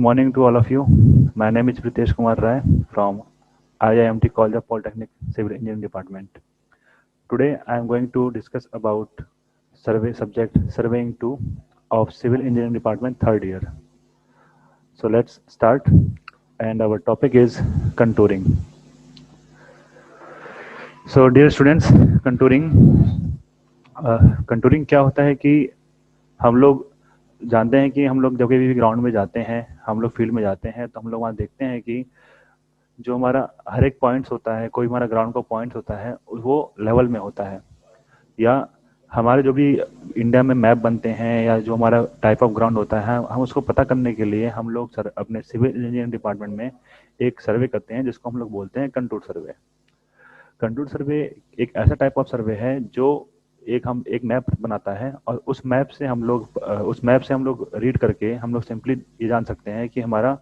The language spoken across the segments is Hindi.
morning to all of you. My name is Pritesh Kumar Rai from IIMT College of Polytechnic Civil Engineering Department. Today I am going to discuss about surveying 2 of Civil Engineering Department third year. So let's start, and our topic is contouring. So dear students, contouring क्या होता है कि हम लोग जानते हैं कि हम लोग जब भी ग्राउंड में जाते हैं, हम लोग फील्ड में जाते हैं, तो हम लोग वहाँ देखते हैं कि जो हमारा हर एक पॉइंट्स होता है, कोई हमारा ग्राउंड का पॉइंट होता है, वो लेवल में होता है। या हमारे जो भी इंडिया में मैप बनते हैं या जो हमारा टाइप ऑफ ग्राउंड होता है, हम उसको पता करने के लिए हम लोग अपने सिविल इंजीनियरिंग डिपार्टमेंट में एक सर्वे करते हैं, जिसको हम लोग बोलते हैं कंटूर सर्वे। कंटूर सर्वे एक ऐसा टाइप ऑफ सर्वे है जो एक मैप बनाता है, और उस मैप से हम लोग रीड करके हम लोग सिंपली ये जान सकते हैं कि हमारा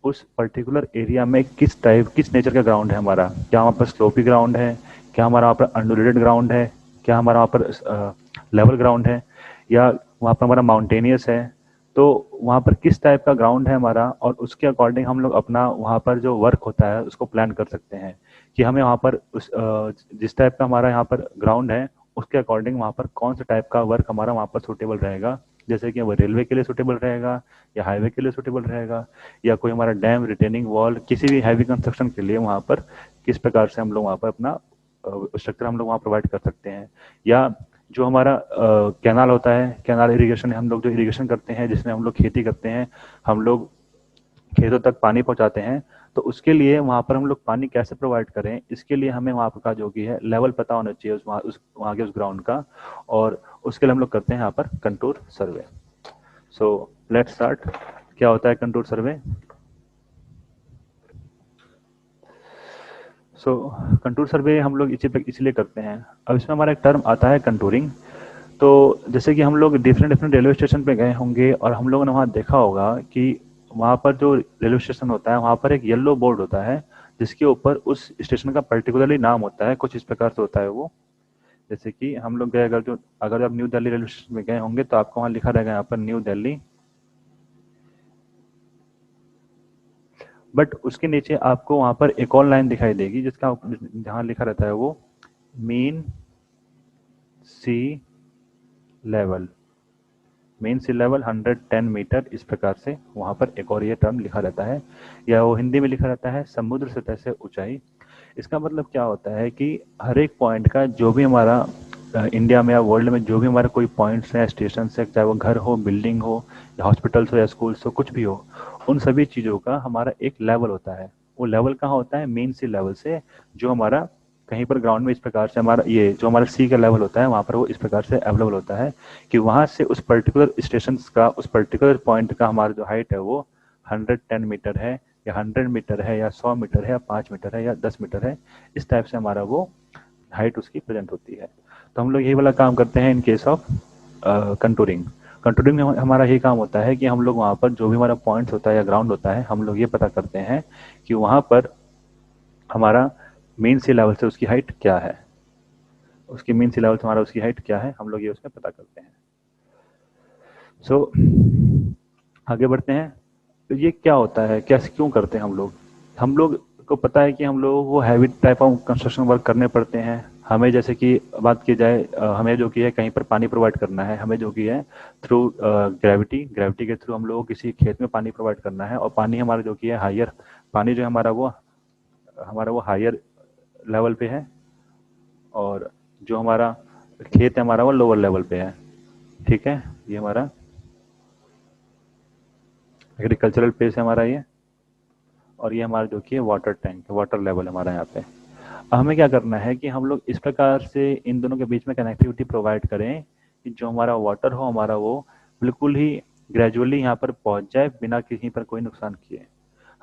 उस पर्टिकुलर एरिया में किस नेचर का ग्राउंड है हमारा। क्या वहाँ पर स्लोपी ग्राउंड है, क्या हमारा वहाँ पर अनडुलेटेड ग्राउंड है, क्या हमारा वहाँ पर लेवल ग्राउंड है, या वहाँ पर हमारा माउंटेनियस है। तो वहाँ पर किस टाइप का ग्राउंड है हमारा, और उसके अकॉर्डिंग हम लोग अपना वहाँ पर जो वर्क होता है उसको प्लान कर सकते हैं कि हमें वहाँ पर जिस टाइप का हमारा यहाँ पर ग्राउंड है, उसके अकॉर्डिंग वहाँ पर कौन सा टाइप का वर्क हमारा वहाँ पर सूटेबल रहेगा। जैसे कि वो रेलवे के लिए सूटेबल रहेगा, या हाईवे के लिए सूटेबल रहेगा, या कोई हमारा डैम, रिटेनिंग वॉल, किसी भी हैवी कंस्ट्रक्शन के लिए वहाँ पर किस प्रकार से हम लोग वहाँ पर अपना स्ट्रक्चर हम लोग वहाँ प्रोवाइड कर सकते हैं। या जो हमारा कैनाल होता है, कैनाल इरिगेशन, हम लोग जो इरिगेशन करते हैं, जिसमें हम लोग खेती करते हैं, हम लोग खेतों तक पानी पहुंचाते हैं, तो उसके लिए वहाँ पर हम लोग पानी कैसे प्रोवाइड करें, इसके लिए हमें वहाँ का जो कि है लेवल पता होना चाहिए वहाँ के उस ग्राउंड का, और उसके लिए हम लोग करते हैं यहाँ पर contour survey. So let's start. क्या होता है कंटूर सर्वे? कंटूर सर्वे हम लोग इसलिए करते हैं। अब इसमें हमारा एक टर्म आता है कंटूरिंग। तो जैसे कि हम लोग डिफरेंट डिफरेंट रेलवे स्टेशन पे गए होंगे, और हम लोगों ने वहाँ देखा होगा कि वहाँ पर जो रेलवे स्टेशन होता है, वहाँ पर एक येलो बोर्ड होता है, जिसके ऊपर उस स्टेशन का पर्टिकुलरली नाम होता है। कुछ इस प्रकार से होता है वो। जैसे कि हम लोग गए, अगर आप न्यू दिल्ली रेलवे स्टेशन में गए होंगे, तो आपको वहाँ लिखा रहेगा यहाँ पर न्यू दिल्ली, बट उसके नीचे आपको वहाँ पर एक और लाइन दिखाई देगी, जहाँ लिखा रहता है वो मीन सी लेवल। मीन सी लेवल 110 मीटर, इस प्रकार से वहाँ पर एक और ये टर्म लिखा रहता है, या वो हिंदी में लिखा रहता है समुद्र सतह से ऊंचाई। इसका मतलब क्या होता है कि हर एक पॉइंट का जो भी हमारा इंडिया में या वर्ल्ड में जो भी हमारे कोई पॉइंट्स हैं, स्टेशन है, चाहे वो घर हो, बिल्डिंग हो, या हॉस्पिटल्स हो, या स्कूल्स हो, कुछ भी हो, उन सभी चीज़ों का हमारा एक लेवल होता है। वो लेवल कहाँ होता है? मेन सी लेवल से। जो हमारा कहीं पर ग्राउंड में इस प्रकार से हमारा ये जो हमारा सी का लेवल होता है, वहाँ पर वो इस प्रकार से अवेलेबल होता है कि वहाँ से उस पर्टिकुलर स्टेशन का, उस पर्टिकुलर पॉइंट का हमारा जो हाइट है वो 110 मीटर है, या 100 मीटर है, या 100 मीटर है, या 5 मीटर है, या 10 मीटर है। इस टाइप से हमारा वो हाइट उसकी प्रेजेंट होती है। तो हम लोग यही वाला काम करते हैं in case of contouring. Contouring में हमारा यही काम होता है कि हम लोग वहाँ पर जो भी हमारा पॉइंट होता है या ग्राउंड होता है, हम लोग ये पता करते हैं कि वहाँ पर हमारा मेन सी लेवल से उसकी हाइट क्या है। उसकी मेन सी लेवल से हमारा उसकी हाइट क्या है, हम लोग ये उसमें पता करते हैं। सो आगे बढ़ते हैं। तो ये क्या होता है, कैसे, क्यों करते हैं हम लोग को पता है कि हम लोग वो heavy type of construction work करने पड़ते हैं। हमें जैसे कि बात की जाए, हमें जो कि है कहीं पर पानी प्रोवाइड करना है, हमें जो कि है थ्रू ग्रेविटी के थ्रू हम लोग को किसी खेत में पानी प्रोवाइड करना है, और पानी हमारा जो कि है हायर, पानी जो है हमारा वो हायर लेवल पे है, और जो हमारा खेत है हमारा वो लोअर लेवल पे है। ठीक है, ये हमारा एग्रीकल्चरल प्लेस है हमारा ये, और ये हमारा जो कि है वाटर टैंक, वाटर लेवल हमारा यहाँ पे। अब हमें क्या करना है कि हम लोग इस प्रकार से इन दोनों के बीच में कनेक्टिविटी प्रोवाइड करें कि जो हमारा वाटर हो हमारा वो बिल्कुल ही ग्रेजुअली यहाँ पर पहुँच जाए, बिना किसी पर कोई नुकसान किए।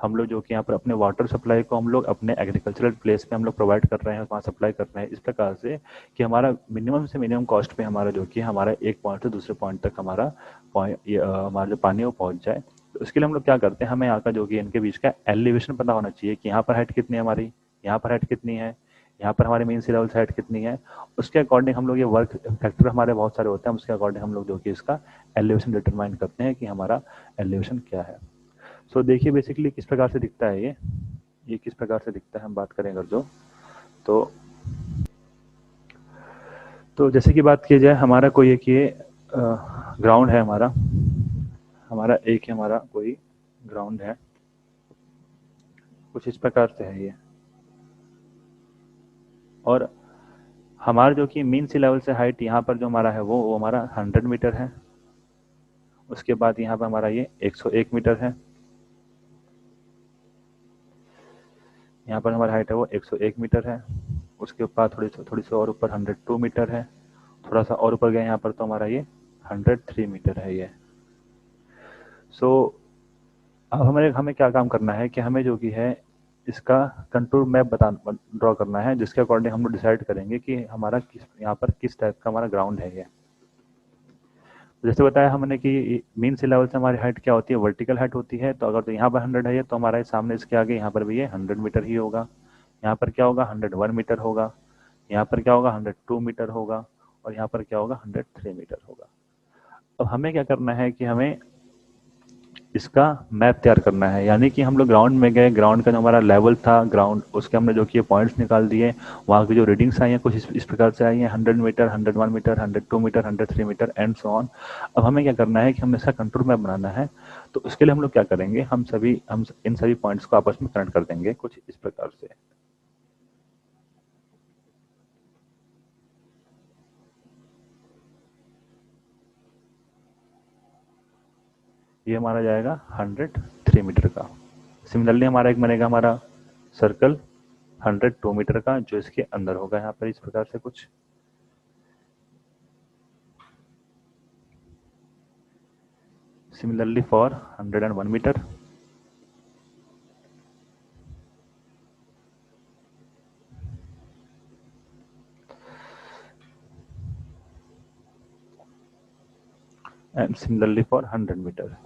हम लोग जो कि यहाँ पर अपने वाटर सप्लाई को हम लोग अपने एग्रीकल्चरल प्लेस पे हम लोग प्रोवाइड कर रहे हैं, वहाँ सप्लाई कर रहे हैं इस प्रकार से कि हमारा मिनिमम से मिनिमम कॉस्ट पे हमारा जो कि हमारा एक पॉइंट से दूसरे पॉइंट तक हमारा हमारा जो पानी है वो पहुँच जाए। तो उसके लिए हम लोग क्या करते हैं, हमें यहाँ का जो कि इनके बीच का एलिवेशन पता होना चाहिए कि यहाँ पर हाइट कितनी है हमारी, यहाँ पर हाइट कितनी है, यहाँ पर हमारे मेन सी लेवल से हाइट कितनी है। उसके अकॉर्डिंग हम लोग ये वर्क फैक्टर हमारे बहुत सारे होते हैं, उसके अकॉर्डिंग हम लोग जो कि इसका एलिवेशन डिटरमाइन करते हैं कि हमारा एलिवेशन क्या है। सो देखिए बेसिकली किस प्रकार से दिखता है ये किस प्रकार से दिखता है हम बात करें अगर जो तो जैसे कि बात की जाए हमारा कोई एक ये ग्राउंड है हमारा हमारा कोई ग्राउंड है, कुछ इस प्रकार से है ये, और हमारा जो कि मीन सी लेवल से हाइट यहाँ पर जो हमारा है वो हमारा 100 मीटर है। उसके बाद यहाँ पर हमारा ये 101 मीटर है, यहाँ पर हमारा हाइट है वो 101 मीटर है। उसके ऊपर थोड़ी सी और ऊपर 102 मीटर है, थोड़ा सा और ऊपर गया यहाँ पर तो हमारा ये 103 मीटर है ये। सो अब हमें क्या काम करना है कि हमें जो कि है इसका कंटूर मैप ड्रॉ करना है, जिसके अकॉर्डिंग हम लोग डिसाइड करेंगे कि हमारा यहाँ पर किस टाइप का हमारा ग्राउंड है ये। जैसे बताया हमने कि मीन सी लेवल से हमारी हाइट क्या होती है, वर्टिकल हाइट होती है। तो अगर तो यहाँ पर 100 है तो हमारे सामने इसके आगे यहाँ पर भी ये 100 मीटर ही होगा। यहाँ पर क्या होगा 101 मीटर होगा, यहाँ पर क्या होगा 102 मीटर होगा, और यहाँ पर क्या होगा 103 मीटर होगा। अब हमें क्या करना है कि हमें इसका मैप तैयार करना है, यानी कि हम लोग ग्राउंड में गए, ग्राउंड का जो हमारा लेवल था ग्राउंड, उसके हमने जो कि पॉइंट्स निकाल दिए, वहाँ की जो रीडिंग्स आई हैं कुछ इस प्रकार से आई हैं 100 meter, 101 meter, 102 meter, 103 meter and so on. अब हमें क्या करना है कि हमें इसका कंटूर मैप बनाना है। तो उसके लिए हम लोग क्या करेंगे, हम इन सभी पॉइंट्स को आपस में कनेक्ट कर देंगे कुछ इस प्रकार से। ये हमारा जाएगा 103 मीटर का। सिमिलरली हमारा एक बनेगा हमारा सर्कल 102 मीटर का, जो इसके अंदर होगा यहाँ पर इस प्रकार से कुछ। Similarly for 101 meter, and similarly for 100 meter.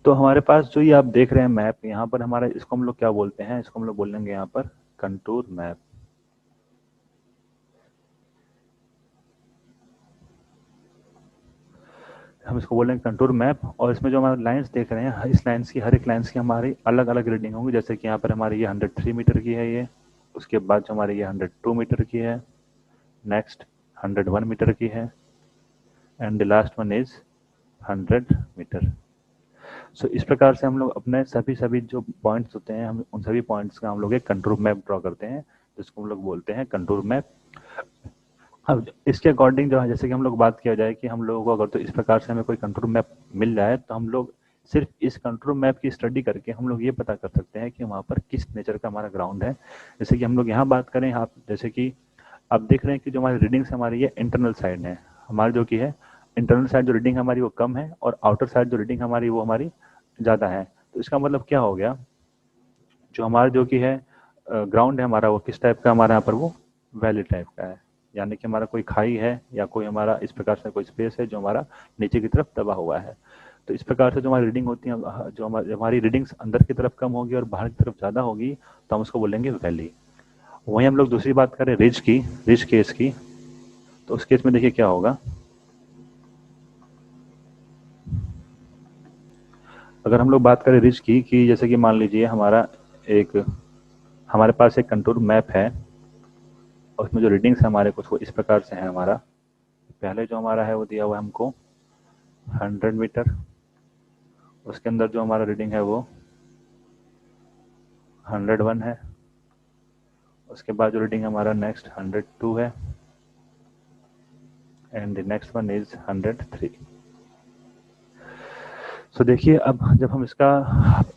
तो हमारे पास जो ये आप देख रहे हैं मैप, यहाँ पर हमारा इसको हम लोग क्या बोलते हैं, इसको हम लोग बोलेंगे यहाँ पर कंटूर मैप। हम इसको बोलेंगे कंटूर मैप। और इसमें जो हमारे लाइंस देख रहे हैं, इस लाइंस की हर एक लाइंस की हमारी अलग अलग रीडिंग होंगी। जैसे कि यहाँ पर हमारी ये 103 मीटर की है ये, उसके बाद जो हमारी ये 102 मीटर की है, नेक्स्ट 101 मीटर की है, and the last one is 100 metre. So इस प्रकार से हम लोग अपने सभी जो पॉइंट्स होते हैं, हम उन सभी पॉइंट्स का हम लोग एक कंटूर मैप ड्रॉ करते हैं, जिसको हम लोग बोलते हैं कंटूर मैप। अब इसके अकॉर्डिंग जो है, जैसे कि हम लोग बात किया जाए कि हम लोगों को अगर तो इस प्रकार से हमें कोई कंटूर मैप मिल जाए, तो हम लोग सिर्फ इस कंटूर मैप की स्टडी करके हम लोग ये पता कर सकते हैं कि वहाँ पर किस नेचर का हमारा ग्राउंड है। जैसे कि हम लोग यहाँ बात करें, आप जैसे कि आप देख रहे हैं कि जो हमारी रीडिंग्स हमारी ये इंटरनल साइड है, हमारी जो कि है इंटरनल साइड जो रीडिंग हमारी वो कम है, और आउटर साइड जो रीडिंग हमारी वो हमारी ज़्यादा है। तो इसका मतलब क्या हो गया, जो हमारा जो कि है ग्राउंड है हमारा, वो किस टाइप का हमारा यहाँ पर वो वैली टाइप का है, यानी कि हमारा कोई खाई है या कोई हमारा इस प्रकार से कोई स्पेस है जो हमारा नीचे की तरफ दबा हुआ है। तो इस प्रकार से जो हमारी रीडिंग होती है, जो हमारी रीडिंग्स अंदर की तरफ कम होगी और बाहर की तरफ ज़्यादा होगी, तो हम उसको बोलेंगे वैली। वहीं हम लोग दूसरी बात करें रिज केस की, तो उस केस में देखिए क्या होगा। अगर हम लोग बात करें रिज की, कि जैसे कि मान लीजिए हमारे पास एक कंटूर मैप है, और उसमें जो रीडिंग्स है हमारे कुछ वो इस प्रकार से है हमारा। पहले जो हमारा है वो दिया हुआ है हमको 100 मीटर, उसके अंदर जो हमारा रीडिंग है वो 101 है, उसके बाद जो रीडिंग हमारा नेक्स्ट 102 है, and the next one is 103। सो देखिए, अब जब हम इसका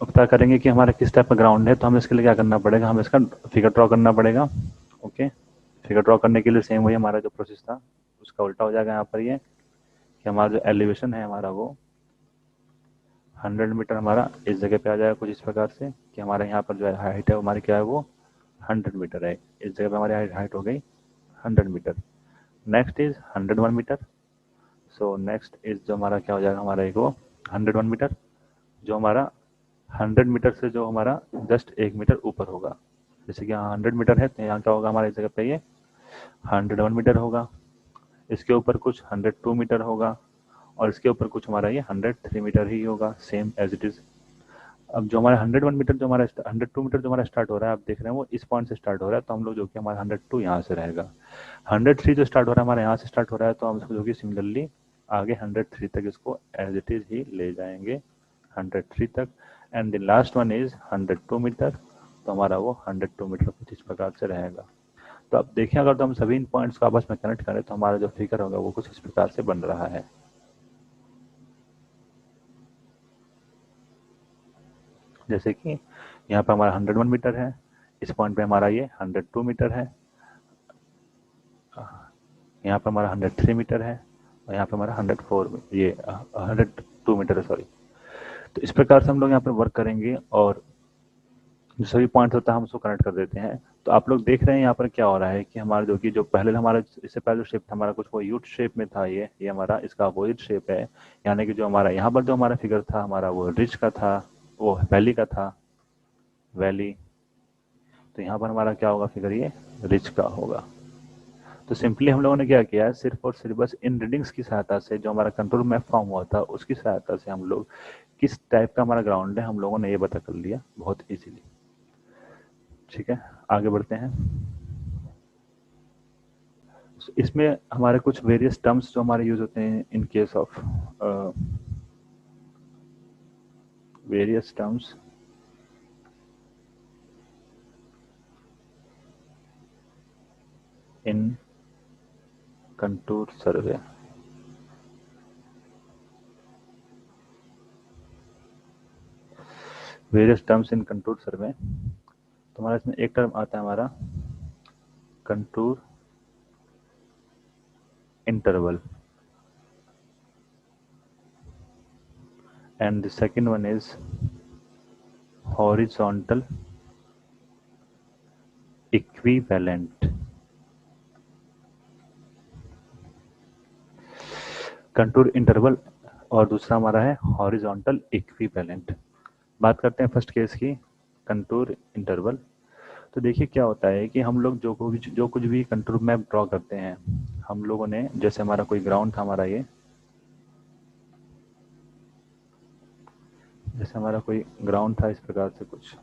पता करेंगे कि हमारा किस टाइप का ग्राउंड है, तो हमें इसके लिए क्या करना पड़ेगा, हमें इसका फिगर ड्रॉ करना पड़ेगा। ओके, फिगर ड्रॉ करने के लिए सेम वही हमारा जो प्रोसेस था उसका उल्टा हो जाएगा यहाँ पर ये, कि हमारा जो एलिवेशन है हमारा वो 100 मीटर हमारा इस जगह पे आ जाएगा कुछ इस प्रकार से, कि हमारे यहाँ पर जो है हाइट है हमारी क्या है वो 100 मीटर है। इस जगह पे हमारी हाइट हो गई 100 meter. Next is 101 meter. So next is जो हमारा क्या हो जाएगा, हमारा एक वो 101 मीटर, जो हमारा 100 मीटर से जो हमारा जस्ट 1 मीटर ऊपर होगा। जैसे कि यहाँ 100 मीटर है तो यहाँ क्या होगा हमारी जगह पे ये 101 मीटर होगा, इसके ऊपर कुछ 102 मीटर होगा और इसके ऊपर कुछ हमारा ये 103 मीटर ही होगा, सेम एज इट इज़। अब जो हमारा 101 मीटर जो हमारा 102 मीटर जो हमारा स्टार्ट हो रहा है, आप देख रहे हैं वो इस पॉइंट से स्टार्ट हो रहा है, तो हम लोग जो कि हमारा 102 यहाँ से रहेगा। 103 जो स्टार्ट हो रहा है हमारे यहाँ से स्टार्ट हो रहा है, तो हम इसको जो कि सिमिलरली आगे 103 तक इसको एज इट इज़ ही ले जाएंगे 103 तक। And the last one is 102 meter, तो हमारा वो 102 मीटर कुछ इस प्रकार से रहेगा। तो अब देखें अगर तो हम सभी इन पॉइंट्स को आपस में कनेक्ट करें तो हमारा जो फिगर होगा वो कुछ इस प्रकार से बन रहा है। जैसे कि यहाँ पे हमारा 101 मीटर है, इस पॉइंट पे हमारा ये 102 मीटर है, यहाँ पे हमारा 103 मीटर है और यहाँ पे हमारा 102 मीटर है, सॉरी। तो इस प्रकार से हम लोग यहाँ पे वर्क करेंगे और जो सभी पॉइंट्स होता है हम उसको कनेक्ट कर देते हैं। तो आप लोग देख रहे हैं यहाँ पर क्या हो रहा है कि हमारा जो पहले हमारा इससे पहले जो शेप था हमारा कुछ वो यूट शेप में था, ये हमारा इसका अपोजिट शेप है। यानी कि जो हमारा यहाँ पर जो हमारा फिगर था हमारा वो रिच का था, वो वैली का था, वैली। तो यहाँ पर हमारा क्या होगा फिगर, ये रिच का होगा। तो सिंपली हम लोगों ने क्या किया है, सिर्फ और सिर्फ बस इन रीडिंग्स की सहायता से जो हमारा कंट्रोल मैप फॉर्म हुआ था उसकी सहायता से हम लोग किस टाइप का हमारा ग्राउंड है हम लोगों ने ये पता कर लिया बहुत इजीली। ठीक है, आगे बढ़ते हैं। इसमें हमारे कुछ वेरियस टर्म्स जो हमारे यूज होते हैं in case of various terms in contour survey. Various terms in contour survey, तो हमारा इसमें एक टर्म आता है हमारा contour interval, and the second one is horizontal equivalent। Contour interval और दूसरा हमारा है हॉरिजॉन्टल इक्विवेलेंट। बात करते हैं फर्स्ट केस की, कंटूर इंटरवल। तो देखिए क्या होता है कि हम लोग जो कुछ भी कंटूर मैप ड्रॉ करते हैं हम लोगों ने, जैसे हमारा कोई ग्राउंड था हमारा ये, जैसे हमारा कोई ग्राउंड था इस प्रकार से कुछ,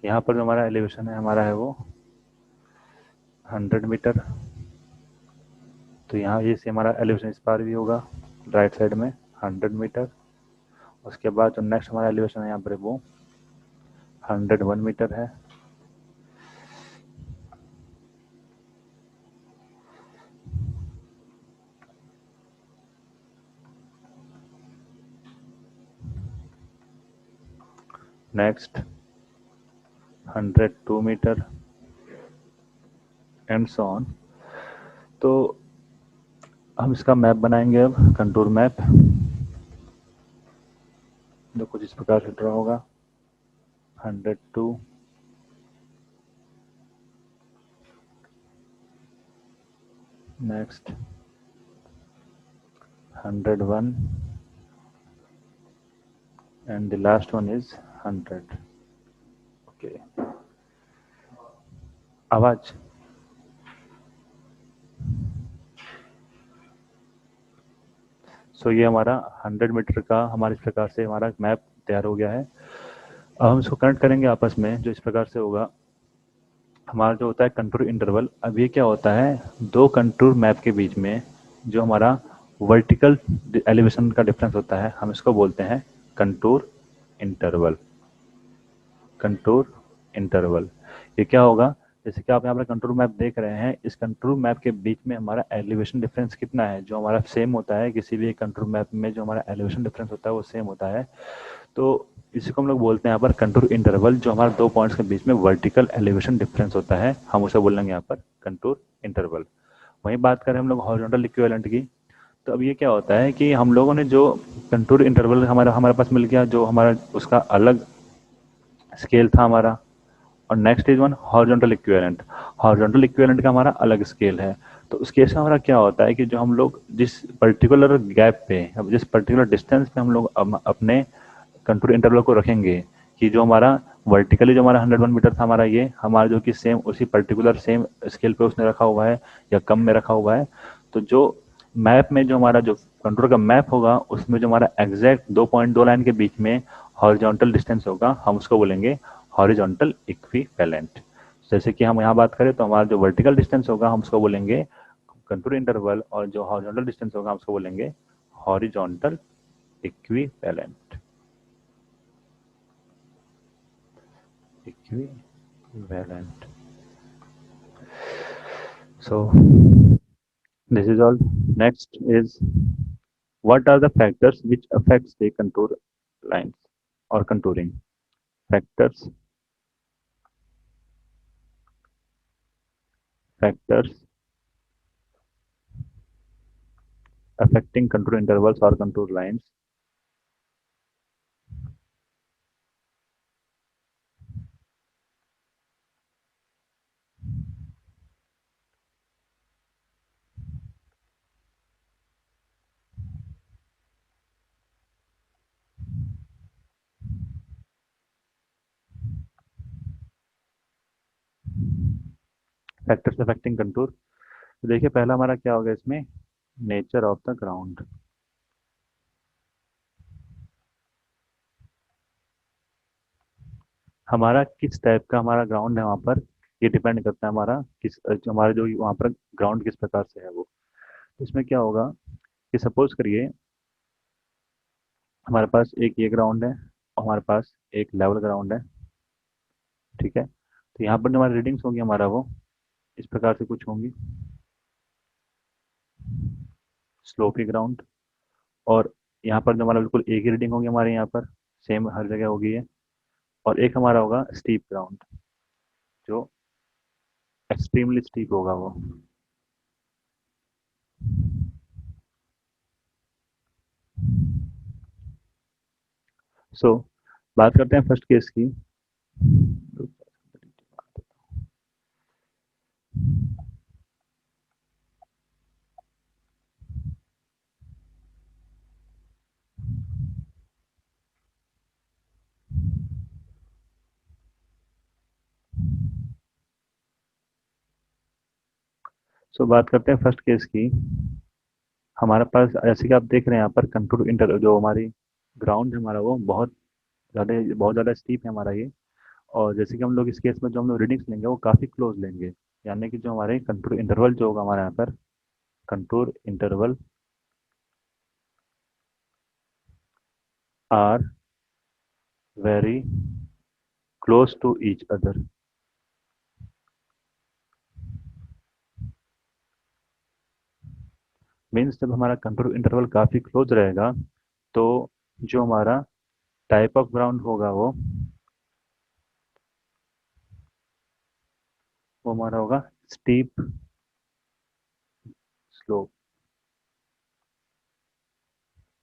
यहाँ पर जो हमारा एलिवेशन है हमारा है वो 100 मीटर। तो यहाँ ये से हमारा एलिवेशन इस पार भी होगा राइट साइड में 100 मीटर। उसके बाद जो नेक्स्ट हमारा एलिवेशन है यहाँ पर वो 101 मीटर है। Next 102 meter and so on. तो हम इसका मैप बनाएंगे अब, कंटूर मैप, जो कुछ इस प्रकार से ड्रॉ होगा 102 next 101 and the last one is 100। okay, आवाज। सो ये हमारा 100 मीटर का हमारे इस प्रकार से हमारा मैप तैयार हो गया है। अब हम इसको कनेक्ट करेंगे आपस में, जो इस प्रकार से होगा हमारा जो होता है कंटूर इंटरवल। अब ये क्या होता है, दो कंटूर मैप के बीच में जो हमारा वर्टिकल एलिवेशन का डिफरेंस होता है हम इसको बोलते हैं कंटूर इंटरवल। कंटूर इंटरवल ये क्या होगा, जैसे कि आप यहाँ पर कंटूर मैप देख रहे हैं, इस कंटूर मैप के बीच में हमारा एलिवेशन डिफरेंस कितना है, जो हमारा सेम होता है किसी भी कंटूर मैप में जो हमारा एलिवेशन डिफरेंस होता है वो सेम होता है। तो इसी को हम लोग बोलते हैं यहाँ पर कंटूर इंटरवल। जो हमारा दो पॉइंट्स के बीच में वर्टिकल एलिवेशन डिफरेंस होता है हम उसे बोलेंगे यहाँ पर कंटूर इंटरवल। वहीं बात करें हम लोग हॉरिजॉन्टल इक्विवेलेंट की, तो अब ये क्या होता है कि हम लोगों ने जो कंटूर इंटरवल हमारे पास मिल गया, जो हमारा उसका अलग स्केल था हमारा। और next is one horizontal equivalent. Horizontal equivalent का हमारा अलग स्केल है। तो उस केस में हमारा क्या होता है कि जो हम लोग जिस पर्टिकुलर गैप पे, अब जिस पर्टिकुलर डिस्टेंस पे हम लोग अपने कंटूर इंटरवल को रखेंगे, कि जो हमारा वर्टिकली जो हमारा 101 मीटर था हमारा, ये हमारा जो कि सेम उसी पर्टिकुलर सेम स्केल पे उसने रखा हुआ है या कम में रखा हुआ है। तो जो मैप में जो हमारा जो कंटूर का मैप होगा उसमें जो हमारा एग्जैक्ट 2.2 लाइन के बीच में हॉरिजॉन्टल डिस्टेंस होगा, हम उसको बोलेंगे हॉरिजॉन्टल इक्विवेलेंट। जैसे कि हम यहाँ बात करें तो हमारा जो वर्टिकल डिस्टेंस होगा हम उसको बोलेंगे कंटूर इंटरवल, और जो हॉरिजॉन्टल डिस्टेंस होगा हम उसको बोलेंगे horizontal equivalent. Equivalent. So this is all. Next is, what are the factors which affects the contour lines or contouring? Factors affecting contour intervals or contour lines. Factors affecting contour. तो देखिए पहला हमारा क्या होगा इसमें, नेचर ऑफ द ग्राउंड। हमारा किस टाइप का हमारा ग्राउंड है वहाँ पर, ये डिपेंड करता है हमारा किस जो हमारा जो वहाँ पर ग्राउंड किस प्रकार से है वो। इसमें क्या होगा कि सपोज करिए हमारे पास एक ये ग्राउंड है और हमारे पास एक लेवल ग्राउंड है, ठीक है। तो यहाँ पर जो हमारी रीडिंग्स होंगी हमारा वो इस प्रकार से कुछ होंगी, स्लोपी ग्राउंड। और यहाँ पर जो हमारा बिल्कुल एक ही रीडिंग होगी हमारे यहाँ पर, सेम हर जगह होगी है। और एक हमारा होगा स्टीप ग्राउंड, जो एक्सट्रीमली स्टीप होगा वो। सो बात करते हैं फर्स्ट केस की। बात करते हैं फर्स्ट केस की। हमारे पास जैसे कि आप देख रहे हैं यहाँ पर कंटूर इंटर जो हमारी ग्राउंड है हमारा वो बहुत ज़्यादा स्टीप है हमारा ये। और जैसे कि हम लोग इस केस में जो हम लोग रीडिंग्स लेंगे वो काफ़ी क्लोज लेंगे, यानी कि जो हमारे कंटूर इंटरवल जो होगा हमारे यहाँ पर, contour interval are very close to each other. Means जब हमारा कंटूर इंटरवल काफ़ी क्लोज रहेगा तो जो हमारा टाइप ऑफ ग्राउंड होगा वो हमारा होगा स्टीप स्लोप,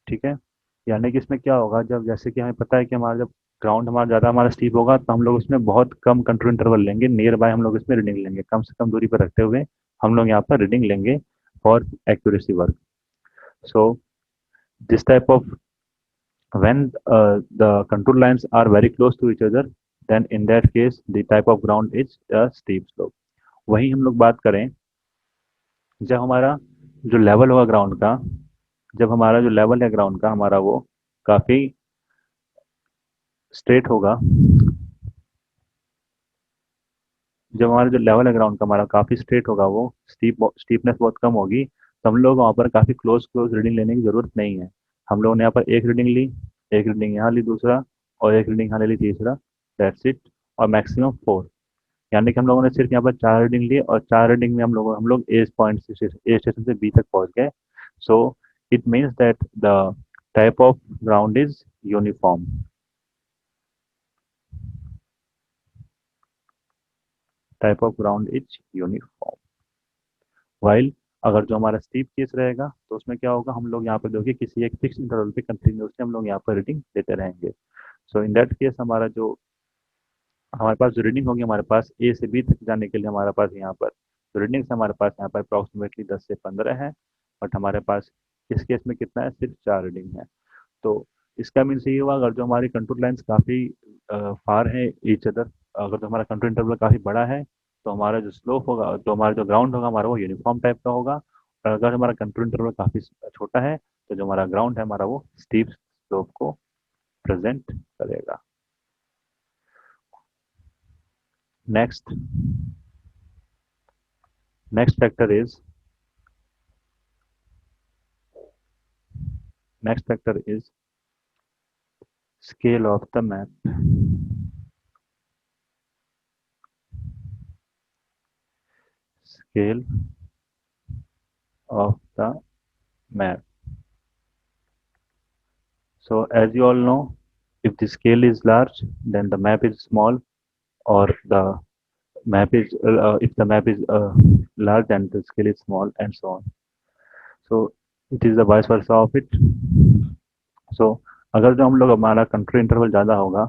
ठीक है। यानी कि इसमें क्या होगा, जब जैसे कि हमें पता है कि हमारा जब ग्राउंड हमारा ज़्यादा हमारा स्टीप होगा तो हम लोग उसमें बहुत कम कंट्रोल इंटरवल लेंगे, नियर बाय हम लोग इसमें रीडिंग लेंगे, कम से कम दूरी पर रखते हुए हम लोग यहाँ पर रीडिंग लेंगे for accuracy work. So this type of when the contour lines are very close to each other, then in that case the type of ground is a steep slope। वही हम लोग बात करें जब हमारा जो लेवल होगा ग्राउंड का, जब हमारा जो लेवल है ग्राउंड का हमारा वो काफ़ी स्ट्रेट होगा, जब हमारा जो लेवल है ग्राउंड का हमारा काफ़ी स्ट्रेट होगा, वो स्टीपनेस बहुत कम होगी, तो हम लोग वहाँ पर काफ़ी क्लोज क्लोज रीडिंग लेने की ज़रूरत नहीं है। हम लोगों ने यहाँ पर एक रीडिंग ली, एक रीडिंग यहाँ ली दूसरा, और एक रीडिंग यहाँ ले ली तीसरा, दैट्स इट। और मैक्सिमम 4, यानी कि हम लोगों ने सिर्फ यहाँ पर 4 रीडिंग ली और 4 रीडिंग में हम लोग ए पॉइंट से ए स्टेशन से बी तक पहुँच गए। So it means that the type of ground is uniform. Type of ground is uniform. While अगर जो हमारा स्टीप केस रहेगा तो उसमें क्या होगा, हम लोग यहाँ पर देखिए किसी एक फिक्स इंटरवल पे कंटिन्यूसली हम लोग यहाँ पर रीडिंग लेते रहेंगे। सो इन दैट केस हमारा जो हमारे पास जो रीडिंग होगी, हमारे पास ए से बी तक जाने के लिए हमारे पास यहाँ पर जो रीडिंग्स हमारे पास यहाँ पर अप्रॉक्सीमेटली 10 से 15 है। बट हमारे पास इस केस में कितना है, सिर्फ 4 रीडिंग है। तो इसका मीन्स ये हुआ, अगर जो हमारी कंट्रोल लाइन्स काफ़ी फार है ईच अदर, अगर जो हमारा कंट्रोल इंटरवल काफ़ी बड़ा है, तो हमारा जो स्लोप होगा, तो हमारा जो ग्राउंड होगा हमारा वो यूनिफॉर्म टाइप का होगा। और अगर हमारा कंट्रोल इंटरवल काफ़ी छोटा है, तो जो हमारा ग्राउंड है हमारा वो स्टीप स्लोप को प्रेजेंट करेगा। Next next factor is next factor is scale of the map. Scale of the map. So as you all know, if the scale is large, then the map is small, or the map is if the map is large and the scale is small, and so on. So it is the vice versa of it. So अगर जो हम लोग हमारा कंट्रोल इंटरवल ज़्यादा होगा,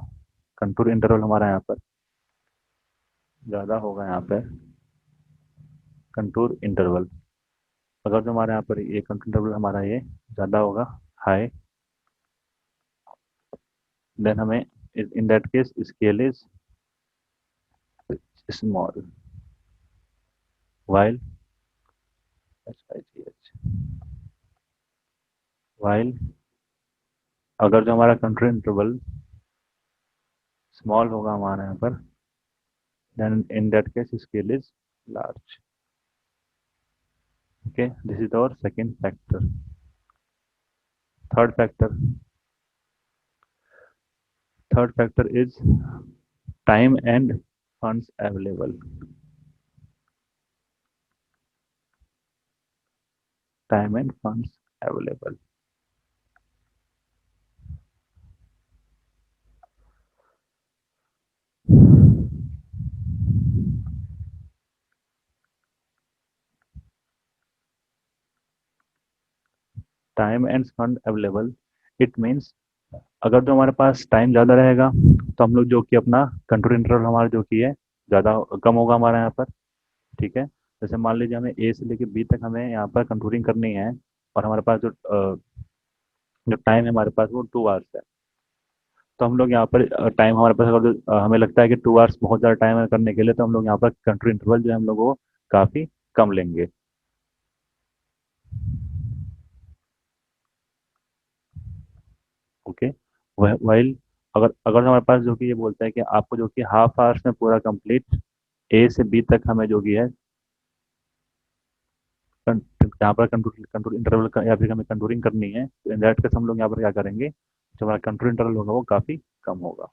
कंट्रोल इंटरवल हमारा यहाँ पर ज़्यादा होगा, यहाँ पे कंट्रोल इंटरवल, अगर जो हमारे यहाँ पर ये कंट्रोल इंटरवल हमारा ये ज़्यादा होगा, हाई, then हमें in that case scale is small, while while अगर जो हमारा कंट्रोल इंटरवल स्मॉल होगा हमारे यहाँ पर, then in that case scale is large. Okay, this is our second factor. Third factor. Third factor is time and funds available. Time and funds available. Time end fund available, it means अगर जो हमारे पास टाइम ज़्यादा रहेगा, तो हम लोग जो कि अपना कंट्रोल इंटरवल हमारा जो कि है ज़्यादा कम होगा हमारे यहाँ पर। ठीक है, जैसे मान लीजिए हमें ए से लेके बी तक हमें यहाँ पर कंट्रोलिंग करनी है, और हमारे पास जो टाइम है हमारे पास वो 2 आवर्स है। तो हम लोग यहाँ पर टाइम हमारे पास अगर हमें लगता है कि 2 आवर्स बहुत ज़्यादा टाइम है करने के लिए, तो हम लोग यहाँ पर कंट्रोल इंटरवल जो है हम लोग वो काफ़ी कम लेंगे। ओके, वाइल अगर अगर हमारे पास जो कि ये बोलता है कि आपको जो कि हाफ आवर्स में पूरा कंप्लीट ए से बी तक हमें जो कि है यहाँ पर कंट्रोल कंट्रोल इंटरवल का या फिर हमें कंट्रोलिंग करनी है, तो इन दैट केस हम लोग यहाँ पर क्या करेंगे, जो हमारा कंट्रोल इंटरवल होगा वो काफ़ी कम होगा।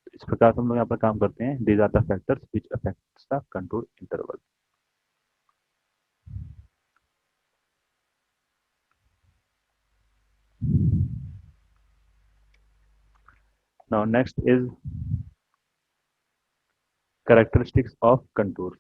तो इस प्रकार से हम लोग यहाँ पर काम करते हैं। These are the factors which affects the control interval. Now next is characteristics of contour.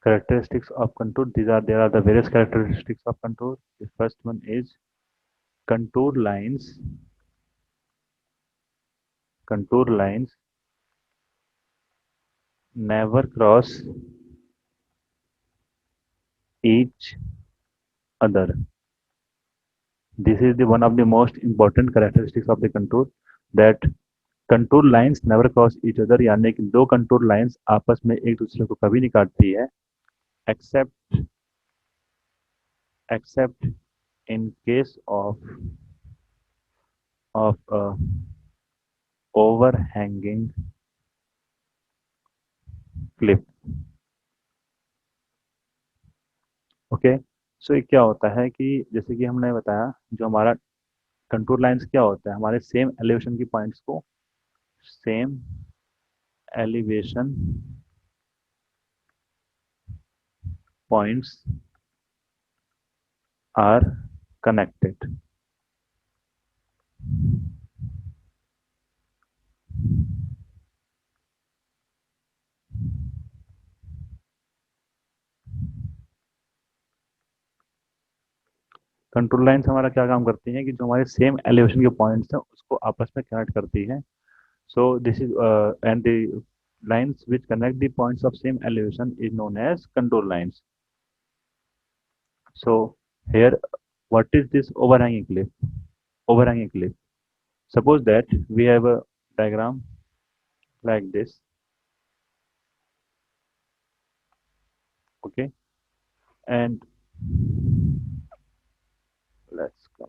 Characteristics of contour. There are the various characteristics of contour. The first one is contour lines. Contour lines never cross each other. This is the one of the most important characteristics of the contour, that contour lines never cross each other, यानी कि दो कंटूर लाइंस आपस में एक दूसरे को कभी नहीं काटती है, except except in case of overhanging cliff. Okay, so ये क्या होता है कि जैसे कि हमने बताया, जो हमारा कंटूर लाइंस क्या होता है, हमारे सेम एलिवेशन की पॉइंट्स को same elevation points are connected. Control lines हमारा क्या काम करती हैं कि जो हमारे सेम एलिवेशन के पॉइंट्स हैं उसको आपस में कनेक्ट करती है. So this is and the lines which connect the points of same elevation is known as control lines. So here, what is this overhanging cliff? Overhanging cliff. Suppose that we have a diagram like this. Okay, and let's come.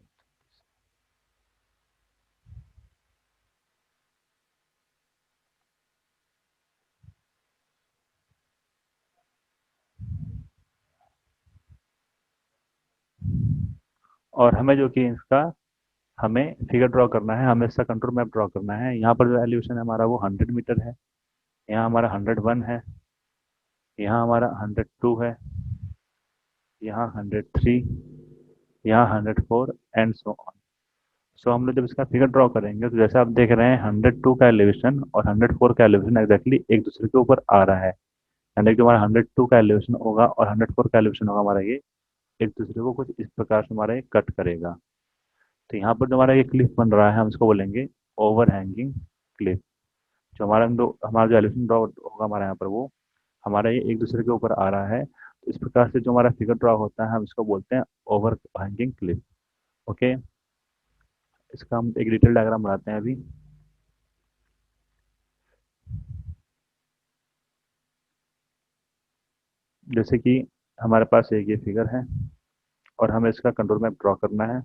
और हमें जो कि इसका हमें फिगर ड्रॉ करना है, हमें इसका कंट्रोल मैप ड्रॉ करना है. यहाँ पर जो एलिवेशन है हमारा वो 100 मीटर है. यहाँ हमारा 101 है. यहाँ हमारा 102 है. यहाँ 103. यहाँ 104 एंड सो ऑन. सो हम लोग जब इसका फिगर ड्रॉ करेंगे तो जैसे आप देख रहे हैं 102 का एलिवेशन और 104 का एलिवेशन एग्जैक्टली एक दूसरे के ऊपर आ रहा है. यानी कि हमारा 102 का एलिवेशन होगा और 104 का एलिवेशन होगा हमारा ये एक दूसरे को कुछ इस प्रकार से हमारा ये कट करेगा. तो यहाँ पर जो हमारा ये क्लिफ बन रहा है हम इसको बोलेंगे ओवर हैंगिंग क्लिफ. जो हमारा जो एलिवेशन ड्रॉ होगा हमारा यहाँ पर वो हमारा ये एक दूसरे के ऊपर आ रहा है. तो इस प्रकार से जो हमारा फिगर ड्रॉ होता है हम इसको बोलते हैं ओवर हैंगिंग क्लिफ. ओके, इसका हम एक डिटेल डायग्राम बनाते हैं अभी. जैसे कि हमारे पास एक ये फिगर है और हमें इसका कंट्रोल मैप ड्रॉ करना है.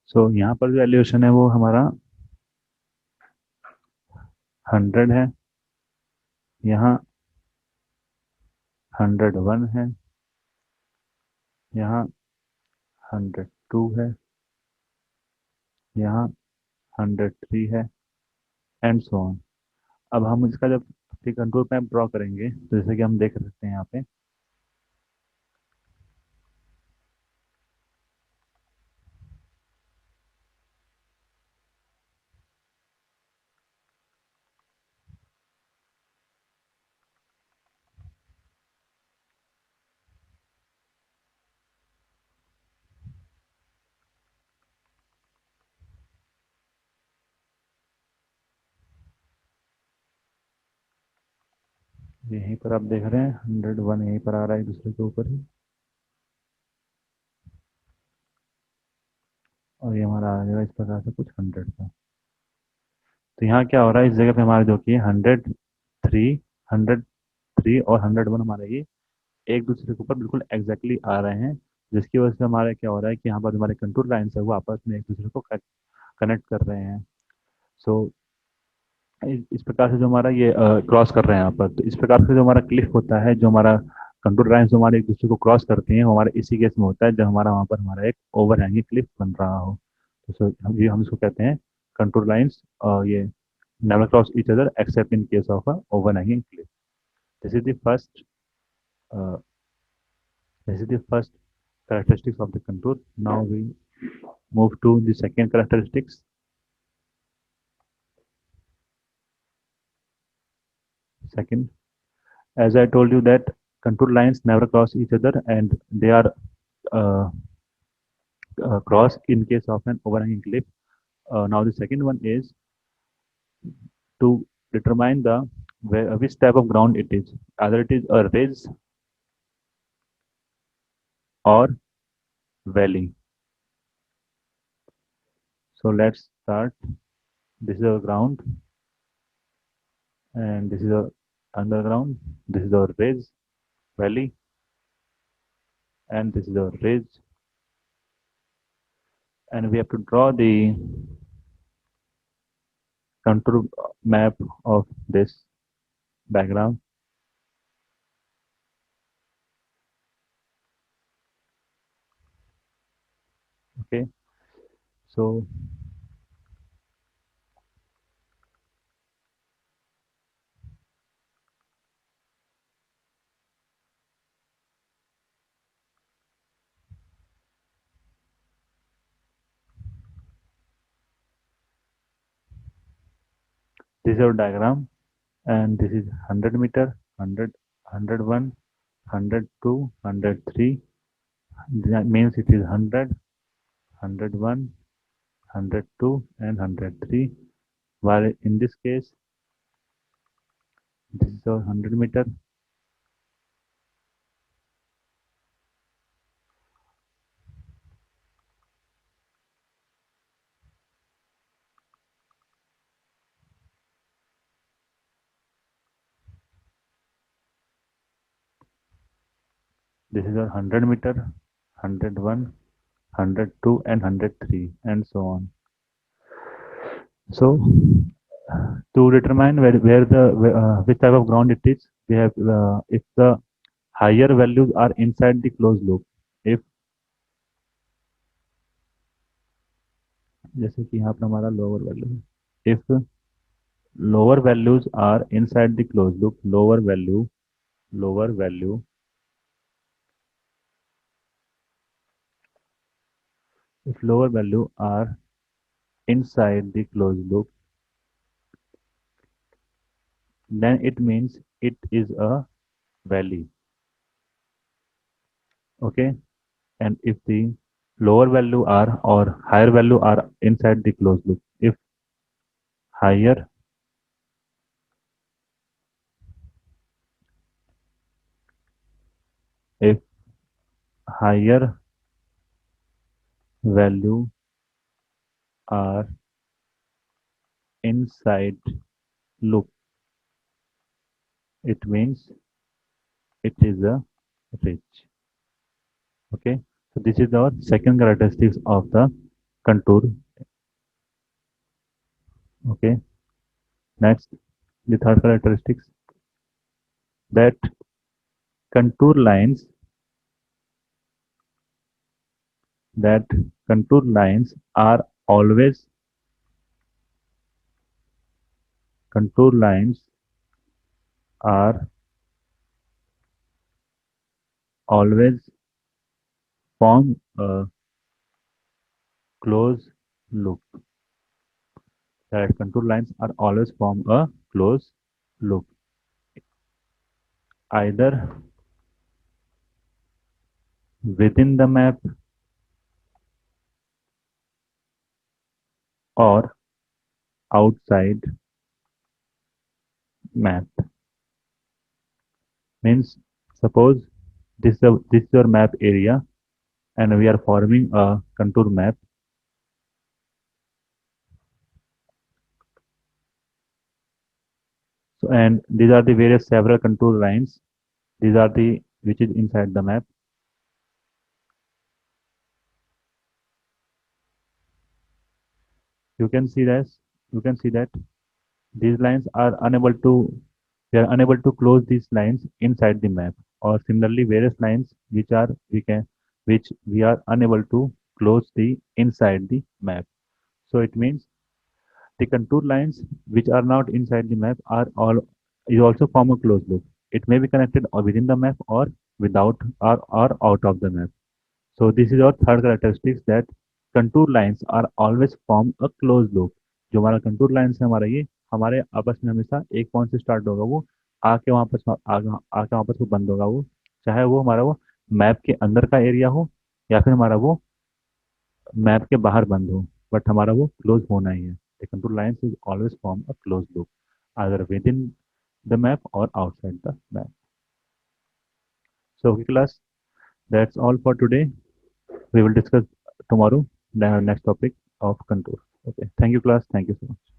सो यहाँ पर जो एलिवेशन है वो हमारा 100 है. यहाँ 101 है. यहाँ 102 है. यहाँ 103 है एंड सो ऑन. अब हम इसका जब कंट्रोल मैप ड्रॉ करेंगे तो जैसे कि हम देख सकते हैं यहाँ पे यहीं पर आप देख रहे हैं 101 यहीं पर आ रहा है दूसरे के ऊपर ही और ये हमारा आ जाएगा इस प्रकार से कुछ 100 का. तो यहाँ क्या हो रहा है इस जगह पे हमारा जो कि 103 और 101 हमारे ये एक दूसरे के ऊपर बिल्कुल एग्जैक्टली आ रहे हैं. जिसकी वजह से हमारा क्या हो रहा है कि यहाँ पर हमारे कंट्रोल लाइन्स है वो आपस में एक दूसरे को कनेक्ट कर रहे हैं. सो इस प्रकार से जो हमारा ये क्रॉस कर रहे हैं यहाँ पर. तो इस प्रकार से जो हमारा क्लिफ होता है जो हमारा कंट्रोल लाइन्स जो हमारे एक दूसरे को क्रॉस करती हैं वो हमारे इसी केस में होता है जब हमारा वहाँ पर हमारा एक ओवर हैंगिंग क्लिफ बन रहा हो. तो हम इसको कहते हैं कंट्रोल लाइन्स ये never cross each other except in case of a overhanging cliff. This is the first uh, this is the first characteristics of the contour. Now we move to the second characteristics. Second, as I told you that contour lines never cross each other and they are uh, crossed in case of an overhanging cliff. Now the second one is to determine the which type of ground it is. Either it is a ridge or valley. So let's start. This is a ground and this is a underground. This is our ridge valley and this is our ridge, and we have to draw the contour map of this background. Okay, So this is our diagram, and this is 100 meter, 100, 101, 102, 103. That means it is 100, 101, 102, and 103. While in this case, this is our 100 meter. This is our 100 meter, 101, 102, and 103, and so on. So to determine where the which type of ground it is, we have if the higher values are inside the closed loop, if जैसे कि यहाँ पर हमारा लोअर वैल्यू है, if lower values are inside the closed loop, lower value if lower value are inside the closed loop, then it means it is a valley. Okay, and if the lower value are or higher value are inside the closed loop, if higher if higher value are inside loop, it means it is a ridge. Okay, so this is our second characteristics of the contour. Okay, next, the third characteristics, that contour lines that contour lines are always contour lines are always form a closed loop. That contour lines are always form a closed loop, either within the map or outside map. Means suppose this is your map area and we are forming a contour map. So and these are the various several contour lines. These are the which is inside the map. You can see this. You can see that these lines are unable to. We are unable to close these lines inside the map. Or similarly, various lines which we are unable to close the inside the map. So it means the contour lines which are not inside the map are all is also form a closed loop. It may be connected or within the map or without or out of the map. So this is our third characteristics, that contour lines are always form a closed loop. जो हमारा कंटूर लाइन्स है हमारा ये हमारे आपस में हमेशा एक पॉइंट से स्टार्ट होगा, वो आके वापस आके वापस वो बंद होगा, वो चाहे वो हमारा वो मैप के अंदर का एरिया हो या फिर हमारा वो मैप के बाहर बंद हो, बट हमारा वो क्लोज होना ही है. The contour lines is always form a closed loop, either within the map or outside the map. So, okay, class, that's all for today. We will discuss tomorrow the next topic of contour. Okay, thank you, class. Thank you so much.